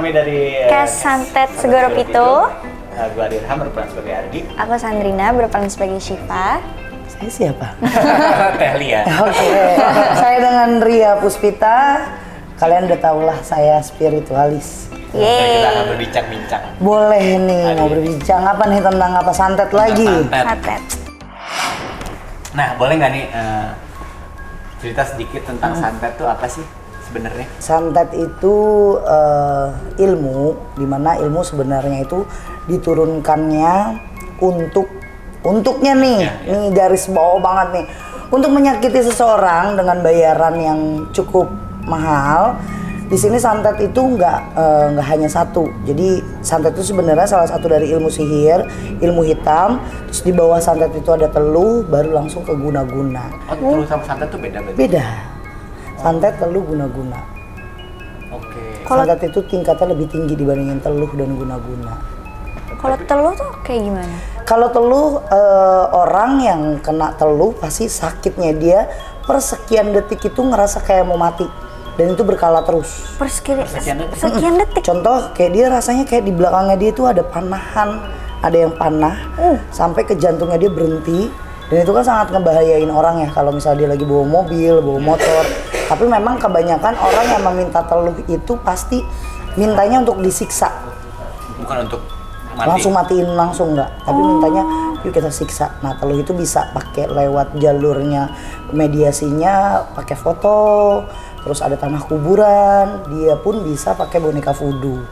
kami dari Kes Santet Segoro Pitu. Gue Dirham berperan sebagai Ardi. Aku Sandrina berperan sebagai Syifa. Saya siapa? Teh Lia. Oke, saya dengan Ria Puspita. Kalian udah tau lah saya spiritualis. Jadi kita akan Yeay. berbincang-bincang. Boleh nih Aduh. mau berbincang apa nih tentang apa santet lagi? Santet. Nah, boleh nggak nih cerita sedikit tentang santet tuh apa sih sebenarnya? Santet itu ilmu, dimana ilmu sebenarnya itu diturunkannya untuknya nih, Ya. nih garis bawah banget nih, untuk menyakiti seseorang dengan bayaran yang cukup mahal. Di sini santet itu nggak hanya satu. Jadi santet itu sebenarnya salah satu dari ilmu sihir, ilmu hitam. Terus di bawah santet itu ada teluh, baru langsung ke guna-guna. Oh, teluh sama santet tuh beda berarti? Beda. Santet, teluh, guna-guna. Oke. Santet itu tingkatnya lebih tinggi dibandingin teluh dan guna-guna. Kalau teluh tuh kayak gimana? Kalau teluh, orang yang kena teluh pasti sakitnya dia per sekian detik itu ngerasa kayak mau mati. Dan itu berkala terus. Sekian detik. Contoh kayak dia rasanya kayak di belakangnya dia itu ada panahan, ada yang panah sampai ke jantungnya dia berhenti. Dan itu kan sangat ngebahayain orang ya kalau misalnya dia lagi bawa mobil, bawa motor. Tapi memang kebanyakan orang yang meminta teluh itu pasti mintanya untuk disiksa. Bukan untuk mati. Langsung matiin langsung nggak, tapi mintanya yuk kita siksa. Nah teluh itu bisa pakai lewat jalurnya mediasinya, pakai foto, terus ada tanah kuburan, dia pun bisa pakai boneka voodoo.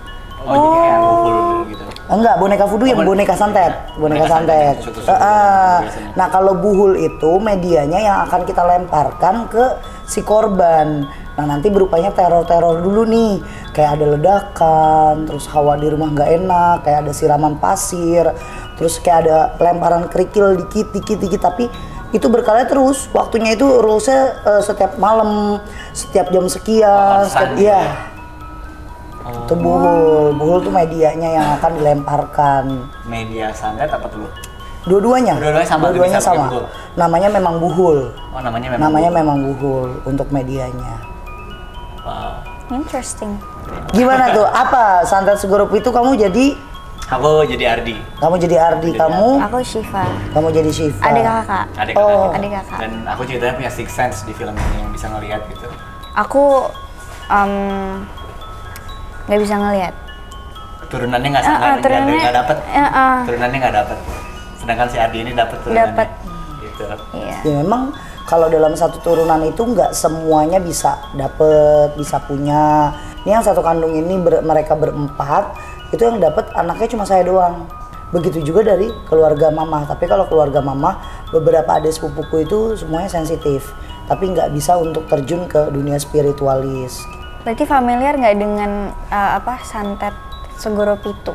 Oh, jadi kayak ngumpul gitu. Enggak, boneka voodoo yang boneka santet, boneka santet. Biasanya. Nah kalau buhul itu medianya yang akan kita lemparkan ke si korban. Nah nanti berupanya teror-teror dulu nih, kayak ada ledakan, terus hawa di rumah nggak enak, kayak ada siraman pasir, terus kayak ada lemparan kerikil dikit, tapi itu berkala terus. Waktunya itu rulesnya setiap malam, setiap jam sekian, konstan setiap, gitu iya. ya? Itu buhul tuh medianya yang akan dilemparkan. Media santet apa teluh? Dua-duanya. Dua-duanya sama, Dua-duanya bisa pakai sama. buhul? Namanya memang buhul. Oh, namanya memang Namanya buhul. memang buhul untuk medianya. Wow. Interesting. Gimana tuh? Apa santet Segoro Pitu kamu jadi? Aku jadi Ardi. Kamu jadi Ardi, Jadi kamu Aku Syifa. kamu jadi Syifa. Adik kakak. Adik Oh. kakaknya. Adik kakak. Dan aku ceritanya punya six sense di film ini yang bisa ngelihat gitu. Aku nggak bisa ngelihat. Turunannya nggak sama, nggak dapet. Turunannya nggak dapet. Sedangkan si Ardi ini dapet turunannya. Dapet. Gitu. Iya. Ya memang kalau dalam satu turunan itu nggak semuanya bisa dapet, bisa punya. Ini yang satu kandung ini mereka berempat, itu yang dapet anaknya cuma saya doang. Begitu juga dari keluarga mama. Tapi kalau keluarga mama, beberapa adik sepupuku itu semuanya sensitif. Tapi nggak bisa untuk terjun ke dunia spiritualis. Berarti familiar nggak dengan santet Segoro Pitu?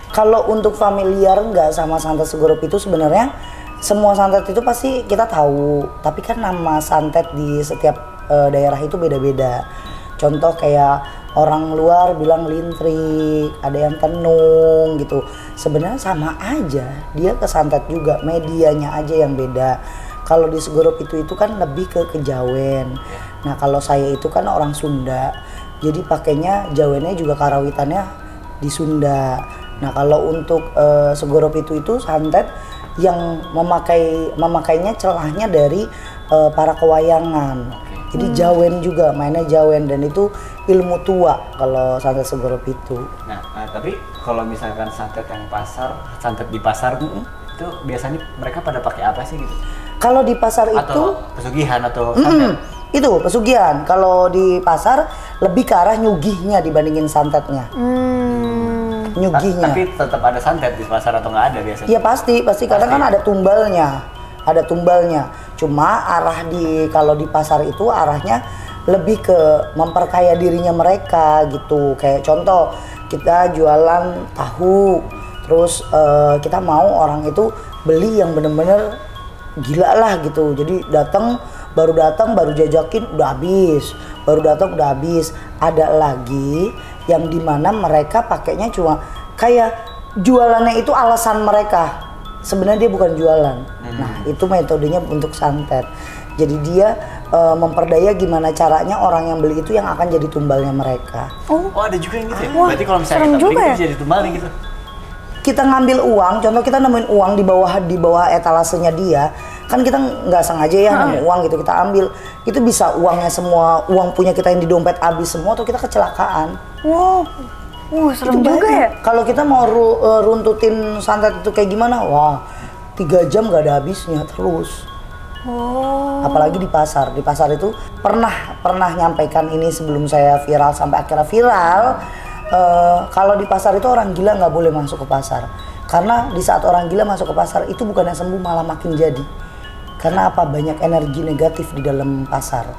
Kalau untuk familiar nggak sama santet Segoro Pitu, sebenarnya semua santet itu pasti kita tahu. Tapi kan nama santet di setiap daerah itu beda-beda. Contoh kayak orang luar bilang lintrik, ada yang tenung gitu. Sebenarnya sama aja, dia kesantet juga, medianya aja yang beda. Kalau di Segoro Pitu itu kan lebih ke kejawen. Nah kalau saya itu kan orang Sunda, jadi pakainya jawennya juga karawitannya di Sunda. Nah kalau untuk Segoro Pitu itu santet yang memakainya celahnya dari para kewayangan. Jadi jawen juga, mainnya jawen, dan itu ilmu tua kalau santet Segoro Pitu. Nah, tapi kalau misalkan santet yang santet di pasar itu biasanya mereka pada pakai apa sih gitu? Kalau di pasar itu Atau pesugihan atau santet? itu pesugihan. Kalau di pasar lebih ke arah nyugihnya dibandingin santetnya. Nyugihnya. Tapi tetap ada santet di pasar atau nggak ada biasanya? Iya pasti karena kan ada tumbalnya. Cuma kalau di pasar itu arahnya lebih ke memperkaya dirinya mereka gitu. Kayak contoh kita jualan tahu, terus kita mau orang itu beli yang bener-bener gila lah gitu. Jadi baru datang baru jajakin udah habis, baru datang udah habis. Ada lagi yang dimana mereka pakainya cuma kayak jualannya itu alasan mereka, sebenarnya dia bukan jualan. Nah itu metodenya untuk santet. Jadi dia memperdaya gimana caranya orang yang beli itu yang akan jadi tumbalnya mereka. Oh ada juga yang gitu ya? Wah, Berarti kalau misalnya serem kita beli juga itu ya? bisa ditumbalin gitu? Kita ngambil uang, contoh kita nemuin uang di bawah etalasenya dia, kan kita nggak sengaja ya nemu uang gitu, kita ambil, itu bisa uangnya semua, uang punya kita yang di dompet habis semua atau kita kecelakaan. Wow, serem Itu juga banyak. ya. Kalau kita mau runtutin santet itu kayak gimana, wah 3 jam nggak ada habisnya terus. Oh. Apalagi di pasar itu pernah nyampaikan ini sebelum saya viral sampai akhirnya viral. Kalau di pasar itu orang gila nggak boleh masuk ke pasar, karena di saat orang gila masuk ke pasar itu bukannya sembuh malah makin jadi. Karena apa? Banyak energi negatif di dalam pasar.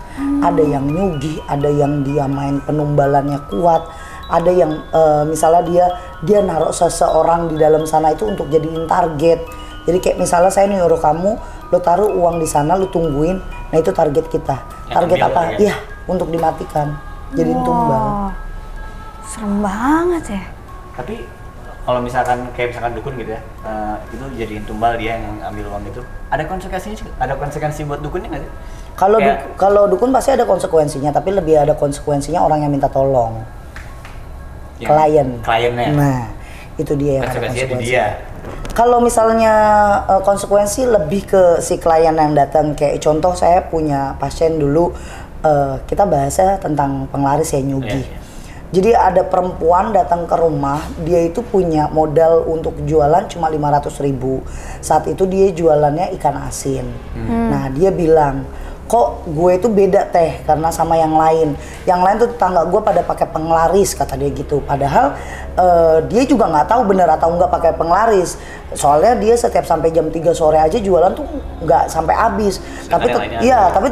Ada yang nyugih, ada yang dia main penumbalannya kuat, ada yang misalnya dia naruh seseorang di dalam sana itu untuk jadiin target. Jadi kayak misalnya saya nyuruh kamu, lo taruh uang di sana, lo tungguin. Nah itu target kita. Target ambil apa? target. Iya, untuk dimatikan. Jadiin tumbal. Serem banget ya. Tapi kalau misalkan dukun gitu ya, itu jadiin tumbal dia yang ambil uang itu. Ada konsekuensi buat dukunnya nggak sih? Kalau dukun pasti ada konsekuensinya, tapi lebih ada konsekuensinya orang yang minta tolong. Kliennya. Nah, itu dia yang ada Konsekuensinya di konsekuensi. dia. Kalau misalnya konsekuensi lebih ke si klien yang datang, kayak contoh saya punya pasien dulu, kita bahasnya tentang penglaris ya, nyugi. Iya. Jadi ada perempuan datang ke rumah, dia itu punya modal untuk jualan cuma 500.000. Saat itu dia jualannya ikan asin. Nah dia bilang, kok gue itu beda teh karena sama yang lain. Yang lain tuh tetangga gue pada pakai penglaris, kata dia gitu. Padahal dia juga nggak tahu benar atau nggak pakai penglaris. Soalnya dia setiap sampai jam 3 sore aja jualan tuh nggak sampai habis. Tapi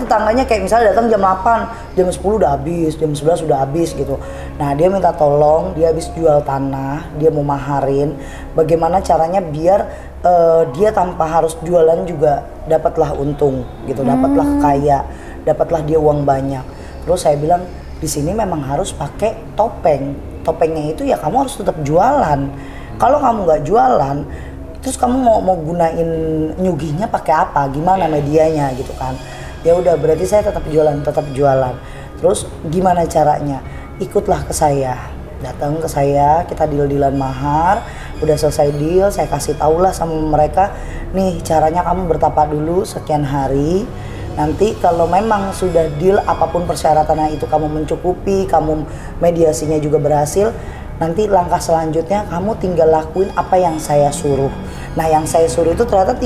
tetangganya kayak misalnya datang jam 8, jam 10 udah habis, jam 11 udah habis gitu. Nah dia minta tolong, dia habis jual tanah, dia mau maharin. Bagaimana caranya biar dia tanpa harus jualan juga dapatlah untung gitu, dapatlah kaya, dapatlah dia uang banyak. Terus saya bilang di sini memang harus pakai topeng. Topengnya itu ya kamu harus tetap jualan. Kalau kamu nggak jualan, terus kamu mau gunain nyuginya pakai apa? Gimana medianya gitu kan? Ya udah berarti saya tetap jualan. Terus gimana caranya? Ikutlah ke saya. Datang ke saya, kita deal-dealan mahar. Udah selesai deal, saya kasih taulah sama mereka, nih caranya kamu bertapa dulu sekian hari. Nanti kalau memang sudah deal apapun persyaratannya itu kamu mencukupi, kamu mediasinya juga berhasil, nanti langkah selanjutnya kamu tinggal lakuin apa yang saya suruh. Nah yang saya suruh itu ternyata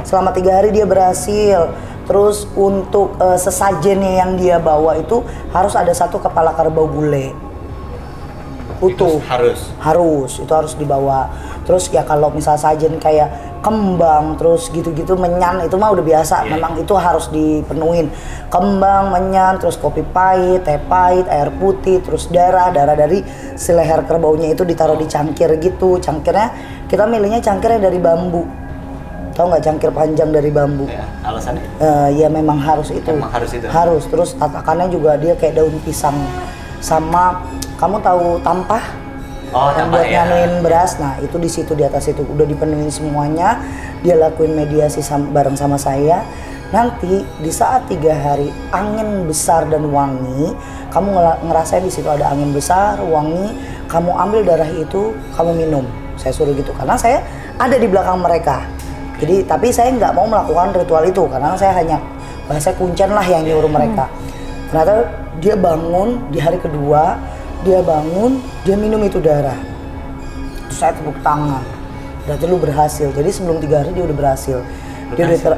selama 3 hari dia berhasil. Terus untuk sesajennya yang dia bawa itu harus ada 1 kepala kerbau bule utuh. Itu harus dibawa. Terus ya kalau misal sajen kayak kembang terus gitu-gitu, menyan itu mah udah biasa. Memang itu harus dipenuhin. Kembang, menyan, terus kopi pahit, teh pahit, air putih, terus darah dari si leher kerbaunya itu ditaruh di cangkir gitu. Cangkirnya kita milihnya cangkirnya dari bambu. Tahu nggak cangkir panjang dari bambu? Ya, alasannya? Ya memang harus itu. Harus. Terus tatakannya juga dia kayak daun pisang. Sama kamu tahu tampah? Yang buat nyanuin beras. Nah itu di situ, di atas itu udah dipenuhin semuanya. Dia lakuin mediasi bareng sama saya. Nanti di saat 3 hari angin besar dan wangi, kamu ngerasain di situ ada angin besar, wangi. Kamu ambil darah itu, kamu minum. Saya suruh gitu karena saya ada di belakang mereka. Jadi tapi saya nggak mau melakukan ritual itu karena saya hanya bahasa kuncen lah yang nyuruh mereka. Ternyata dia bangun di hari kedua, dia minum itu darah. Terus saya tepuk tangan. Berarti lu berhasil. Jadi sebelum 3 hari dia udah berhasil.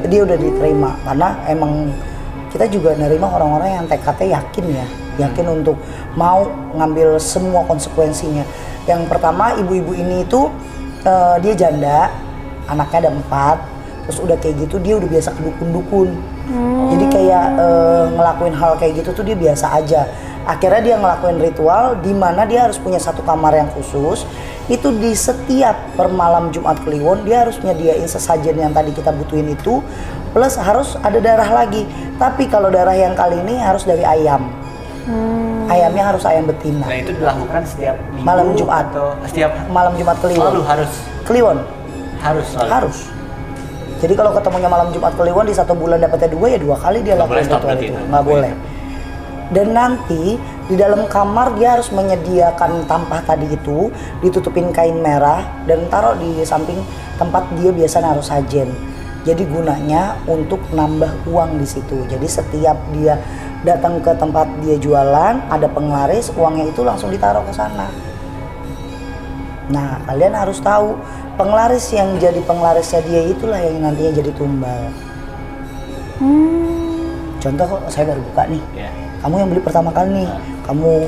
Dia udah diterima karena emang kita juga nerima orang-orang yang tekadnya yakin untuk mau ngambil semua konsekuensinya. Yang pertama ibu-ibu ini itu dia janda, anaknya ada 4. Terus udah kayak gitu dia udah biasa ke dukun-dukun. Jadi kayak ngelakuin hal kayak gitu tuh dia biasa aja. Akhirnya dia ngelakuin ritual di mana dia harus punya 1 kamar yang khusus. Itu di setiap per malam Jumat Kliwon dia harus nyediain sesajen yang tadi kita butuhin itu, plus harus ada darah lagi. Tapi kalau darah yang kali ini harus dari ayam. Ayamnya harus ayam betina. Nah itu dilakukan setiap minggu malam Jumat atau setiap malam Jumat Kliwon. Selalu harus. Kliwon. Harus. Jadi kalau ketemunya malam Jumat Kliwon di 1 bulan dapatnya 2 ya 2 kali dia Nggak boleh lakukan stop ritual berarti itu. itu. Nggak boleh. Dan nanti di dalam kamar dia harus menyediakan tampah tadi itu, ditutupin kain merah dan taruh di samping tempat dia biasa naruh sajen. Jadi gunanya untuk nambah uang di situ. Jadi setiap dia datang ke tempat dia jualan, ada penglaris, uangnya itu langsung ditaruh ke sana. Nah, kalian harus tahu penglaris yang jadi penglarisnya dia itulah yang nantinya jadi tumbal. Contoh saya baru buka nih. Iya. Kamu yang beli pertama kali nih, kamu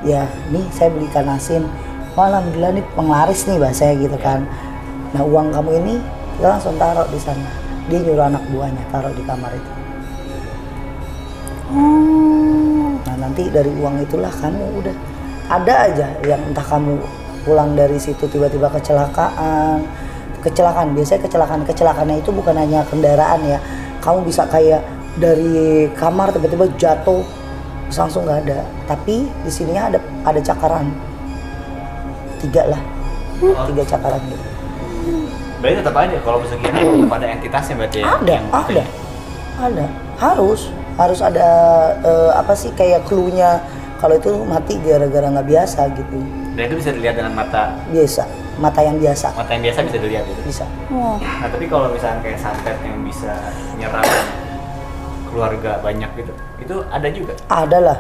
ya nih saya beli ikan asin. Wah, alhamdulillah nih penglaris nih bahasanya gitu kan. Nah, uang kamu ini kita langsung taruh di sana. Dia nyuruh anak buahnya taruh di kamar itu. Nah, nanti dari uang itulah kamu udah ada aja yang entah kamu pulang dari situ tiba-tiba kecelakaan. Biasanya kecelakaannya itu bukan hanya kendaraan ya. Kamu bisa kayak dari kamar tiba-tiba jatuh terus langsung nggak ada. Tapi di sininya ada cakaran 3 lah, 3 cakaran gitu. Berarti tetap aja kalau pesugihan pada entitasnya berarti ya? Ada. Harus ada apa sih kayak clue-nya kalau itu mati gara-gara nggak biasa gitu. Dan itu bisa dilihat dengan mata Mata yang biasa. Mata yang biasa bisa dilihat gitu. Bisa. Nah, tapi kalau misalnya kayak santet yang bisa nyerang keluarga banyak gitu, itu ada juga. Ada lah.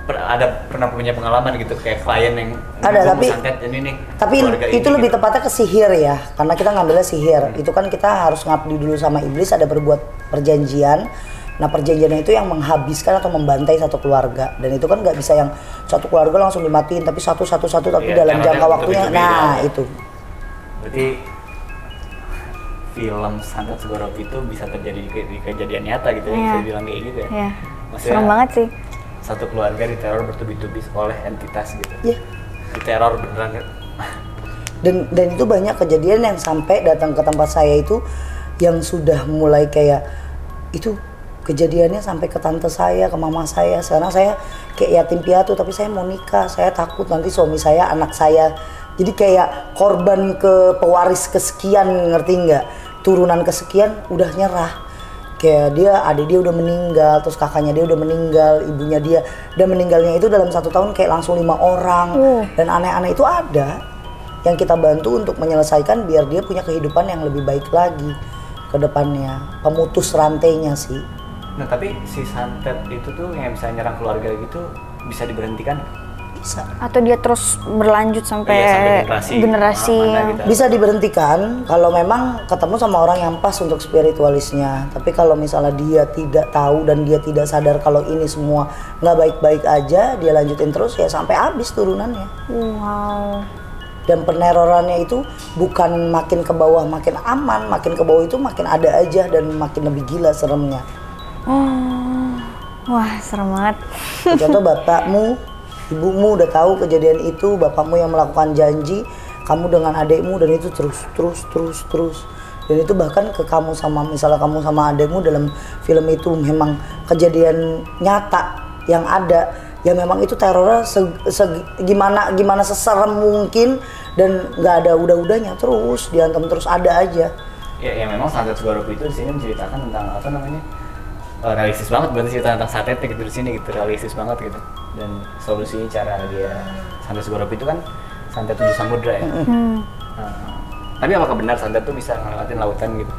Pernah punya pengalaman gitu kayak klien yang Ada, "Gua mau santet ini nih. Tapi keluarga itu ini," lebih gitu. tepatnya ke sihir ya, karena kita ngambilnya sihir. Itu kan kita harus ngabdi dulu sama iblis, ada berbuat perjanjian. Nah, perjanjiannya itu yang menghabiskan atau membantai satu keluarga. Dan itu kan nggak bisa yang satu keluarga langsung dimatiin, tapi satu tapi Iya, dalam caranya jangka waktunya. berbeda-beda. Nah, itu. Berarti film Santet Segoropi itu bisa terjadi di kejadian nyata gitu ya, Iya. bisa dibilang kayak gitu ya. Iya. Maksudnya Serem banget sih. satu keluarga diteror bertubi-tubi oleh entitas gitu. Iya. Diteror beneran. Dan itu banyak kejadian yang sampai datang ke tempat saya itu yang sudah mulai kayak itu kejadiannya sampai ke tante saya, ke mama saya. Sekarang saya kayak yatim piatu, tapi saya mau nikah. Saya takut nanti suami saya, anak saya. Jadi kayak korban ke pewaris kesekian, ngerti nggak? Turunan kesekian udah nyerah. Kayak adik dia udah meninggal, terus kakaknya dia udah meninggal, ibunya dia. Dan meninggalnya itu dalam 1 tahun kayak langsung 5 orang. Dan aneh-aneh itu ada yang kita bantu untuk menyelesaikan biar dia punya kehidupan yang lebih baik lagi ke depannya. Pemutus rantainya sih. Nah, tapi si santet itu tuh yang bisa nyerang keluarga gitu bisa diberhentikan? Bisa. Atau dia terus berlanjut sampai Iya, sampai generasi mana yang gitu. Bisa diberhentikan kalau memang ketemu sama orang yang pas untuk spiritualisnya. Tapi kalau misalnya dia tidak tahu dan dia tidak sadar kalau ini semua nggak baik-baik aja, dia lanjutin terus ya sampai habis turunannya. wow. Dan penerorannya itu bukan makin ke bawah makin aman, makin ke bawah itu makin ada aja dan makin lebih gila seremnya. Wah, serem banget. Contoh bapakmu, ibumu udah tahu kejadian itu, bapakmu yang melakukan janji, kamu dengan adikmu dan itu terus. Dan itu bahkan ke kamu sama misalnya kamu sama adikmu dalam film itu memang kejadian nyata yang ada. Ya memang itu terornya gimana seserem mungkin dan nggak ada udah-udahnya terus diantem terus ada aja. Ya memang Santet Segoropi itu di sini menceritakan tentang apa namanya? Realistis banget berarti cerita tentang santetnya gitu di sini gitu, realistis banget gitu. Dan solusinya cara dia Santet Segoropi itu kan santet 7 samudra ya. Tapi apakah benar santet tuh bisa ngelewatin lautan gitu?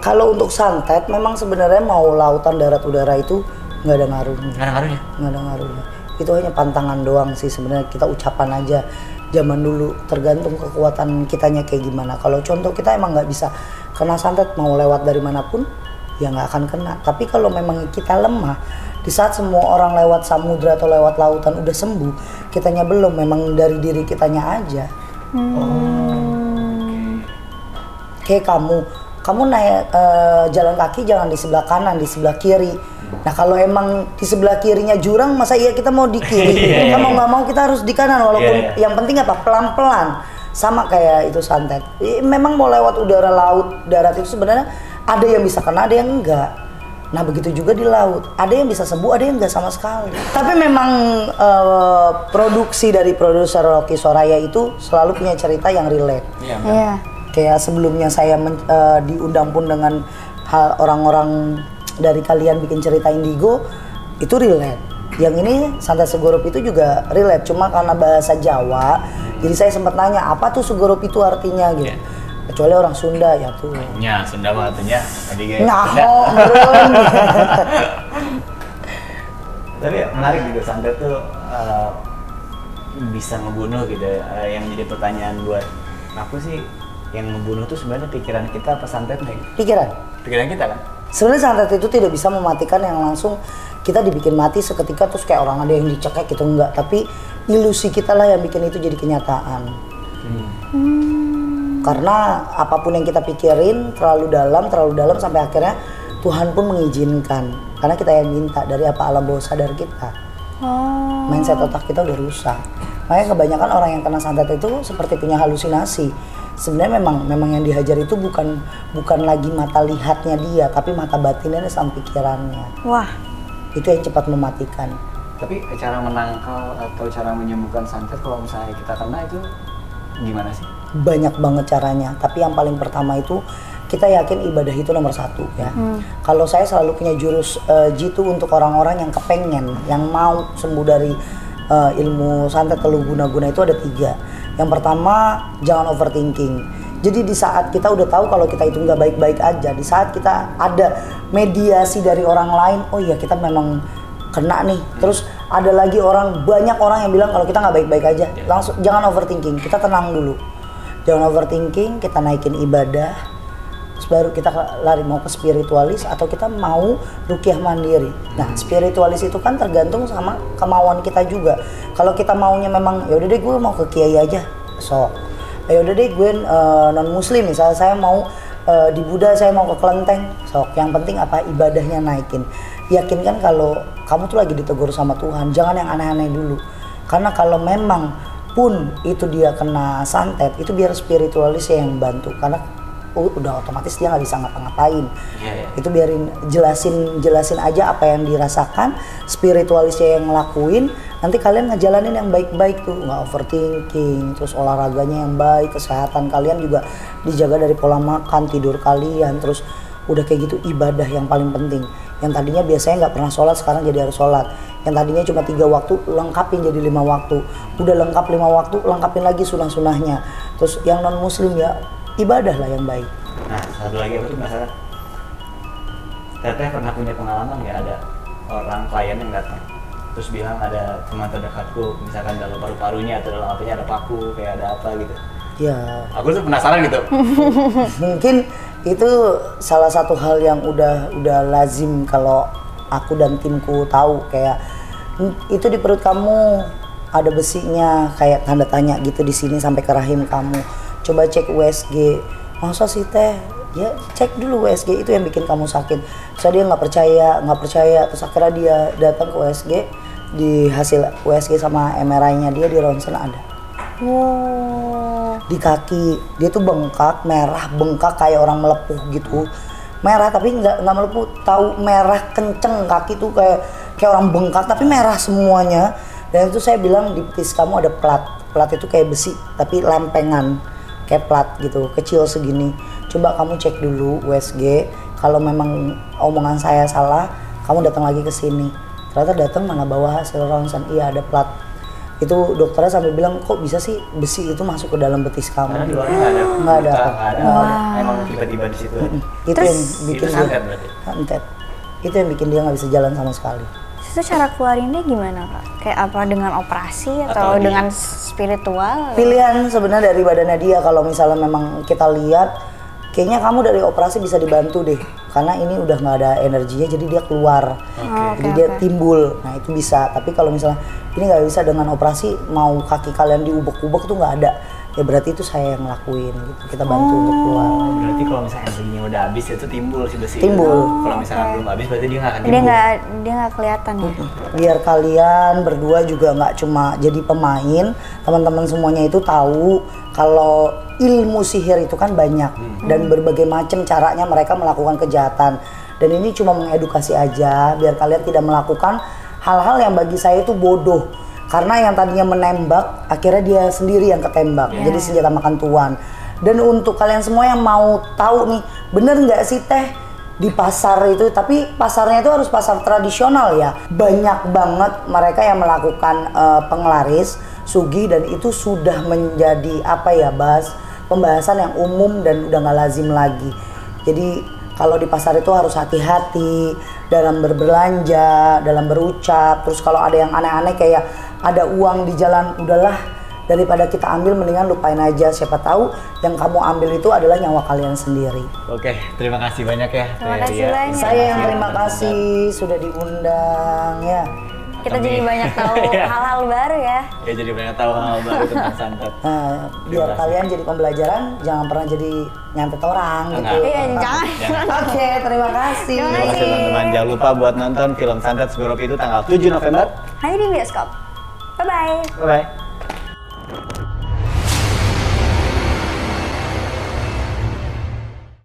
Kalau untuk santet memang sebenarnya mau lautan darat udara itu nggak ada ngaruhnya. Nggak ada ngaruhnya? Nggak ada ngaruhnya. Itu hanya pantangan doang sih sebenarnya, kita ucapan aja zaman dulu, tergantung kekuatan kitanya kayak gimana. Kalau contoh kita emang nggak bisa kena santet, mau lewat dari manapun ya nggak akan kena. Tapi kalau memang kita lemah, di saat semua orang lewat samudra atau lewat lautan udah sembuh, kitanya belum, memang dari diri kitanya aja. Kayak kamu naik jalan kaki jangan di sebelah kanan, di sebelah kiri. Nah kalau emang di sebelah kirinya jurang, masa iya kita mau di kiri? Kan mau nggak mau kita harus di kanan, walaupun yang penting apa? Pelan-pelan. Sama kayak itu santet. Memang mau lewat udara, laut, darat itu sebenarnya ada yang bisa kena, ada yang enggak. Nah begitu juga di laut, ada yang bisa sembuh, ada yang enggak sama sekali. Tapi memang produksi dari produser Rocky Soraya itu selalu punya cerita yang relate. Iya. Iya. Kayak sebelumnya saya diundang pun dengan hal orang-orang dari kalian bikin cerita indigo, itu relate. Yang ini Santet Segorop itu juga relate, cuma karena bahasa Jawa, jadi saya sempat nanya apa tuh Segorop itu artinya gitu. Kecuali orang Sunda ya tuh. Ya, Sunda mah artinya tadi guys. Nyaho, Tapi menarik gitu, santet tuh bisa ngebunuh gitu. Yang jadi pertanyaan buat aku sih, yang ngebunuh tuh sebenarnya pikiran kita apa santetnya? Pikiran. Pikiran kita kan? Sebenarnya santet itu tidak bisa mematikan yang langsung kita dibikin mati seketika terus kayak orang ada yang dicekek gitu, enggak. Tapi ilusi kita lah yang bikin itu jadi kenyataan. Karena apapun yang kita pikirin terlalu dalam sampai akhirnya Tuhan pun mengizinkan. Karena kita yang minta dari apa alam bawah sadar kita. Mindset otak kita udah rusak. Makanya kebanyakan orang yang kena santet itu seperti punya halusinasi. Sebenarnya memang yang dihajar itu bukan lagi mata lihatnya dia, tapi mata batinnya sama pikirannya. Wah. Itu yang cepat mematikan. Tapi cara menangkal atau cara menyembuhkan santet kalau misalnya kita kena itu gimana sih? Banyak banget caranya, tapi yang paling pertama itu kita yakin ibadah itu nomor satu ya. Kalau saya selalu punya jurus jitu untuk orang-orang yang kepengen, yang mau sembuh dari ilmu santet teluh guna-guna itu ada 3. Yang pertama, jangan overthinking. Jadi di saat kita udah tahu kalau kita itu nggak baik-baik aja, di saat kita ada mediasi dari orang lain, oh iya kita memang kena nih. Terus ada lagi banyak orang yang bilang kalau kita nggak baik-baik aja. Langsung jangan overthinking, kita tenang dulu. Jangan overthinking, kita naikin ibadah. Terus baru kita lari mau ke spiritualis atau kita mau ruqyah mandiri. Nah, spiritualis itu kan tergantung sama kemauan kita juga. Kalau kita maunya memang ya udah deh gue mau ke kiai aja, sok. Ya udah deh gue non muslim, misalnya saya mau di Buddha, saya mau ke kelenteng, sok. Yang penting apa, ibadahnya naikin. Yakinkan kalau kamu tuh lagi ditegur sama Tuhan, jangan yang aneh-aneh dulu. Karena kalau memang pun itu dia kena santet, itu biar spiritualis yang bantu. Karena udah otomatis dia nggak bisa ngapa-ngapain. Itu biarin jelasin aja apa yang dirasakan, spiritualisnya yang ngelakuin. Nanti kalian ngejalanin yang baik-baik tuh, nggak overthinking, terus olahraganya yang baik, kesehatan kalian juga dijaga dari pola makan, tidur kalian, terus udah kayak gitu ibadah yang paling penting. Yang tadinya biasanya nggak pernah sholat, sekarang jadi harus sholat. Yang tadinya cuma 3 waktu, lengkapin jadi 5 waktu. Udah lengkap 5 waktu, lengkapin lagi sunah-sunahnya. Terus yang non muslim ya ibadah lah yang baik. Nah, satu lagi aku tuh masalah, Teteh pernah punya pengalaman nggak ada orang klien yang datang terus bilang ada teman terdekatku, misalkan dalam paru-parunya atau dalam apanya ada paku, kayak ada apa gitu. Ya. Aku tuh penasaran gitu. Mungkin itu salah satu hal yang udah lazim kalau aku dan timku tahu, kayak itu di perut kamu ada besinya kayak tanda tanya gitu di sini sampai ke rahim kamu. Coba cek USG. Masa sih teh? Ya cek dulu USG, itu yang bikin kamu sakit. Terus dia nggak percaya. Terus akhirnya dia datang ke USG, di hasil USG sama MRI-nya dia di ronsen ada. Di kaki dia tuh bengkak, merah, bengkak kayak orang melepuh gitu. Merah tapi nggak melepuh, tahu merah kenceng, kaki tuh kayak orang bengkak tapi merah semuanya. Dan itu saya bilang di betis kamu ada plat itu kayak besi tapi lempengan, kayak plat gitu, kecil segini. Coba kamu cek dulu USG, kalau memang omongan saya salah, kamu datang lagi ke sini. Ternyata datang mana bawa hasil ronsen, iya ada plat. Itu dokternya sampai bilang, kok bisa sih besi itu masuk ke dalam betis kamu? Karena di luarnya nggak ada. Emang tiba-tiba di situ. Itu yang bikin itu santet berarti? Santet. Itu yang bikin dia nggak bisa jalan sama sekali. Itu cara keluarinnya gimana Kak? Kayak apa, dengan operasi atau dengan spiritual? Pilihan sebenarnya dari badannya dia. Kalau misalnya memang kita lihat, kayaknya kamu dari operasi bisa dibantu deh. Karena ini udah nggak ada energinya, jadi dia keluar. Jadi dia timbul. Nah itu bisa. Tapi kalau misalnya ini nggak bisa dengan operasi, mau kaki kalian diubek-ubek tuh nggak ada. Ya berarti itu saya yang ngelakuin gitu. Kita bantu untuk keluar. Berarti kalau misalnya energinya udah habis itu timbul si besi. Timbul. Kalau misalnya belum habis berarti dia nggak akan timbul. Dia nggak kelihatan ya. Biar kalian berdua juga nggak cuma jadi pemain, teman-teman semuanya itu tahu kalau ilmu sihir itu kan banyak dan berbagai macam caranya mereka melakukan kejahatan. Dan ini cuma mengedukasi aja biar kalian tidak melakukan hal-hal yang bagi saya itu bodoh. Karena yang tadinya menembak, akhirnya dia sendiri yang ketembak. Jadi senjata makan tuan. Dan untuk kalian semua yang mau tahu nih, bener nggak sih teh di pasar itu, tapi pasarnya itu harus pasar tradisional ya. Banyak banget mereka yang melakukan penglaris, sugi, dan itu sudah menjadi apa ya, pembahasan yang umum dan udah nggak lazim lagi. Jadi kalau di pasar itu harus hati-hati dalam berbelanja, dalam berucap. Terus kalau ada yang aneh-aneh kayak ada uang di jalan, udahlah daripada kita ambil mendingan lupain aja. Siapa tahu yang kamu ambil itu adalah nyawa kalian sendiri. Oke, terima kasih banyak ya. Terima Teh kasih Ria. banyak. Saya yang terima kasih sudah diundang ya. Kita jadi banyak tahu hal-hal baru ya. Ya jadi banyak tahu hal baru tentang santet. Nah, biar kalian jadi pembelajaran, jangan pernah jadi nyantet orang gitu. Enggak. Iya, jangan. Oke, terima kasih. Terima Terima kasih teman-teman. Jangan lupa buat nonton film Santet Segoropi itu tanggal 7 November. Hanya di bioskop. Bye-bye. Bye-bye.